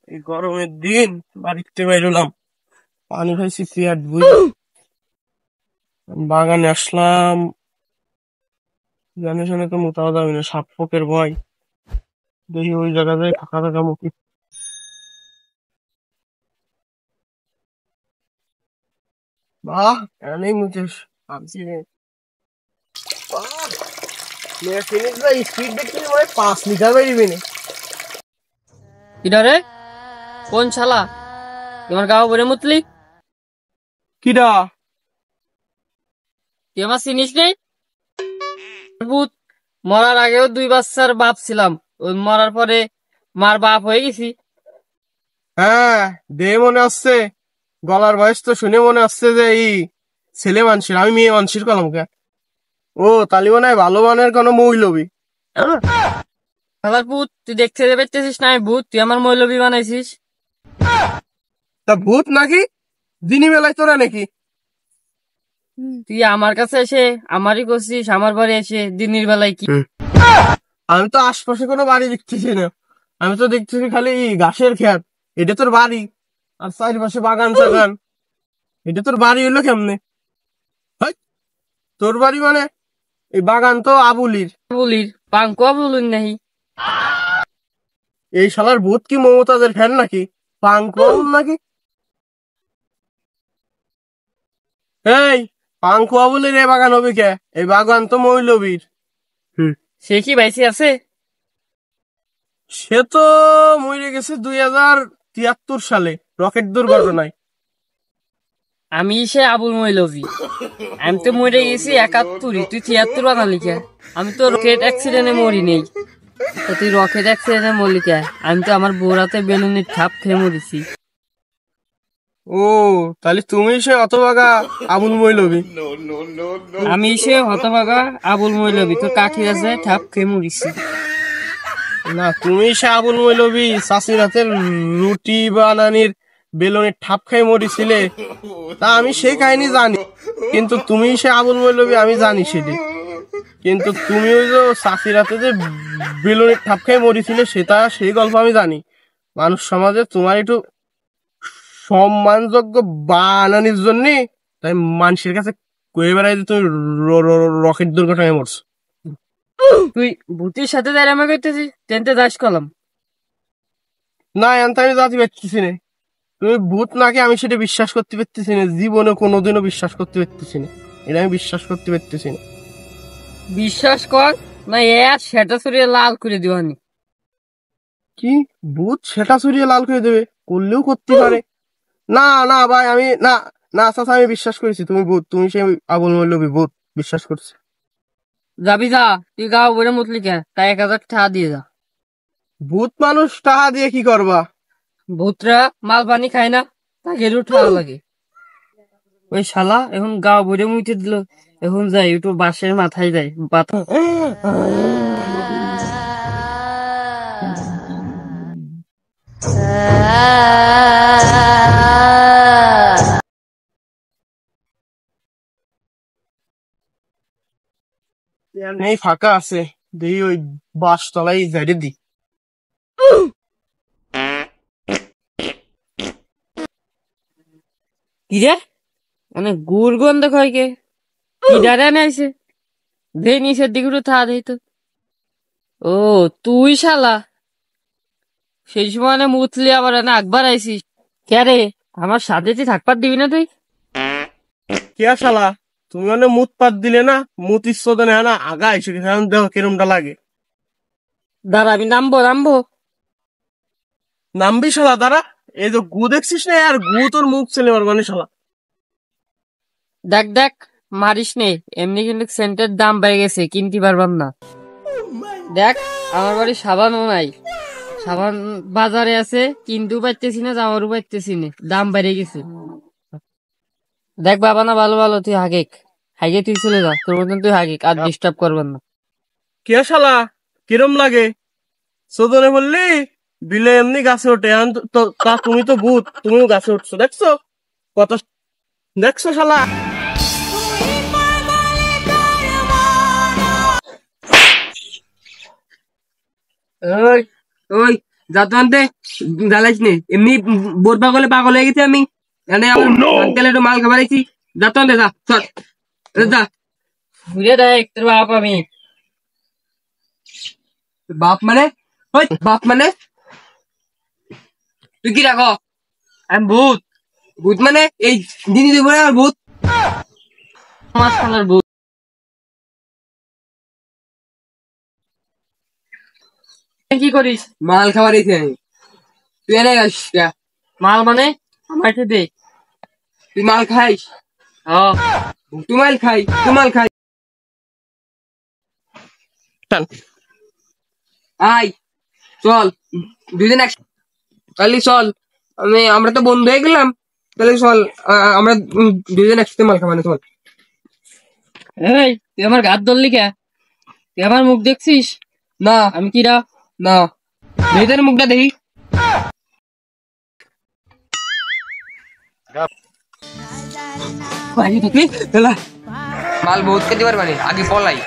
এই গরমের দিন বাড়িতে বেরোলাম, পানি খাইছি পেট বুঝে, বাগানে আসলাম। জানে শুনে তো মোটাও যাবে না, সাপ পোকের ভয়। দেখি ওই জায়গায় ফাঁকা ফাঁকা মুখি। বাহ, এখানেই মুকেশ ভাবছি রে। মেশিনের যা স্পিড দেখছি মনে হয় 5 লিটার বেরিয়ে না। কিডা রে? কোন শালা? তোমার গাঁও বলে মুতলি? কিডা? তুই আমার চিনিস নেই? ভূত। মরার আগেও 2 বাচ্চার বাপ ছিলাম, ওই মরার পরে মার বাপ হয়ে গেছি। হ্যাঁ, দে মনে আসছে, গলার বয়স তো শুনে মনে আসছে যে এই ছেলে মানুষের, আমি মেয়ে মানুষের কলম কে। ও তালি মনে হয় ভালো মানের কোনো মৌলবি। শালার ভূত, তুই দেখতে পেতেছিস না আমি ভূত? তুই আমার মৌলবি বানাইছিস। তা ভূত নাকি দিনী বেলায় তোরা নাকি? তুই আমার কাছে এসে আমারই করছিস, আমার বাড়ি এসে দিনের বেলায় কি? আমি তো আশপাশে কোনো বাড়ি দেখতেছি না, আমি তো দেখতেছি খালি ঘাসের ক্ষেত। এটা তোর বাড়ি? আর চারিপাশে বাগান টাগান, এটা তোর বাড়ি হলো কেমনে? হাই, তোর বাড়ি মানে এই বাগান তো আবুলির। বলির পাঙ্কুয়া বলুন নাহি। এই শালার ভূত কি মমতাজের ফ্যান নাকি? পাঙ্ক নাকি? এই পাঙ্ক আবুলির এই বাগান হবে কে? এই বাগান তো মৌলবীর। সে কি বাইসে আছে? সে তো মরে গেছে 2073 সালে রকেট দুর্ঘটনায়। আমি সে আবুল মৌলবি। আমি তো মরে গেছি 71, তুই 73 বানালি কে? আমি তো রকেট অ্যাক্সিডেন্টে মরি নেই, তো তুই রকেট অ্যাক্সিডেন্টে মরলি কে? আমি তো আমার বউরাতে বেলুনের ঠাপ খেয়ে মরেছি। ও, তাহলে তুমি সে হতভাগা আবুল মৌলবী। আমি সে হতভাগা আবুল মৌলবি, তোর কাঠির আছে ঠাপ খেয়ে মরেছি। না, তুমি সে আবুল মৌলবী চাষির হাতে রুটি বানানির বেলুনের ঠাপ খাই মরিছিলে, তা আমি সেই কাহিনী জানি। কিন্তু তুমি সে আবুল মৌলবী আমি জানি সেটি। কিন্তু তুমি ওই যে চাষির হাতে যে বেলুনের ঠাপ খাই মরিছিলে সেটা, সেই গল্প আমি জানি। মানুষ সমাজে তোমার একটু সম্মানযোগ্য বানানির জন্য তাই মানুষের কাছে কয়ে বেড়াই যে তুমি রকেট দুর্ঘটনায় মরছো। তুই ভূতির সাথে দাঁড়িয়ে আমাকে করতেছিস, টেনতে দাস কলাম। না, এনতে আমি জাতি পারতেছি না। তুমি ভূত নাকি আমি সেটা বিশ্বাস করতে পারতেছি না, জীবনে কোনোদিনও বিশ্বাস করতে পারতেছি না। এটা আমি বিশ্বাস করতে পারতেছি না। বিশ্বাস কর, না সেটা সরিয়ে লাল করে দিবানি। কি? ভূত সেটা সরিয়ে লাল করে দেবে? করলেও করতে পারে। না না ভাই, আমি না, না চাচা, আমি বিশ্বাস করেছি তুমি ভূত, তুমি সেই আবুল মৌলবী ভূত, বিশ্বাস করছি। যাবি যা, তুই গাও বলে মুতলি কে? তাই 1000 টাকা দিয়ে যা। ভূত মানুষ টাকা দিয়ে কি করবা? ভূতরা মাল পানি খায় না, তাকে উঠা লাগে। ওই শালা এখন গাও বইরে মুইতে দিল, এখন যাই একটু বাঁশের মাথায় যাই পাথর। নেই, ফাঁকা আছে, দেখি ওই বাস তলায় ঝাড়ে দি। কি রে? মানে গুড় গন্ধ কয় কে? কি ডারে নাইছে? দে নিচের দিকে একটু থা দেই তো। ও, তুই শালা সেই সময় না মুতলি, আবার না একবার আইসিস কে রে? আমার সাথে তুই থাকবার দিবি না তুই? কে শালা? তুমি মানে মুত পাত দিলে না, মুত ইচ্ছতে না না আগা এসে এখন দেখো কিরমটা লাগে। দাঁড়া, আমি নামবো নামবো। নামবি শালা, দাঁড়া। এই যে গু দেখছিস না, আর গু তোর মুখ ছেলে মানে শালা। দেখ দেখ, মারিস নে। এমনি কিন্তু সেন্টের দাম বেড়ে গেছে, কিনতে পারবাম না। দেখ, আমার বাড়ি সাবানও নাই। সাবান বাজারে আছে, কিনতেও পাইতেছি না, যাওয়ারও পাইতেছি না, দাম বেড়ে গেছে। দেখ বাবা, না ভালো ভালো তুই হাগেক, হাগে তুই চলে যা, তোর মতন তুই হাগেক, আর ডিস্টার্ব করবেন না। কে শালা? কিরম লাগে? চোদনে বললি বিলে এমনি গাছে ওঠে, এখন তা তুমি তো ভূত, তুমিও গাছে উঠছো, দেখছো কত? দেখছো শালা? ওই ওই যা তো আনতে জ্বালাইস নে, এমনি বোর পাগলে পাগল হয়ে গেছি আমি। এনে আঙ্কেল একটু মাল খাবার আইছি, যা তো আনতে, যা চল যা। ঘুরে দেখ তোর বাপ আমি। বাপ মানে? ওই বাপ মানে তুই কি রাখো? আমি ভূত, ভূত মানে এই দিনই দুপুরে আর ভূত? মাছ খানার ভূত। কি করিস? মাল খাবার আইছি আমি। তুই এনে গাছ, মাল মানে আমার দে। তুই মাল খাইস? হ্যাঁ তুই মাল খাই, তুই মাল খাই। আয় চল দুদিন এক তাহলে চল, আমরা তো বন্ধু হয়ে গেলাম, তাহলে চল আমরা দুজন একসাথে মাল খাবানো চল। এই তুই আমার গাত ধরলি কে? তুই আমার মুখ দেখছিস? না আমি কিরা? না, মেয়েদের মুখটা দেখি। মাল বহুত খেতে পারবানি, আগে পলাই।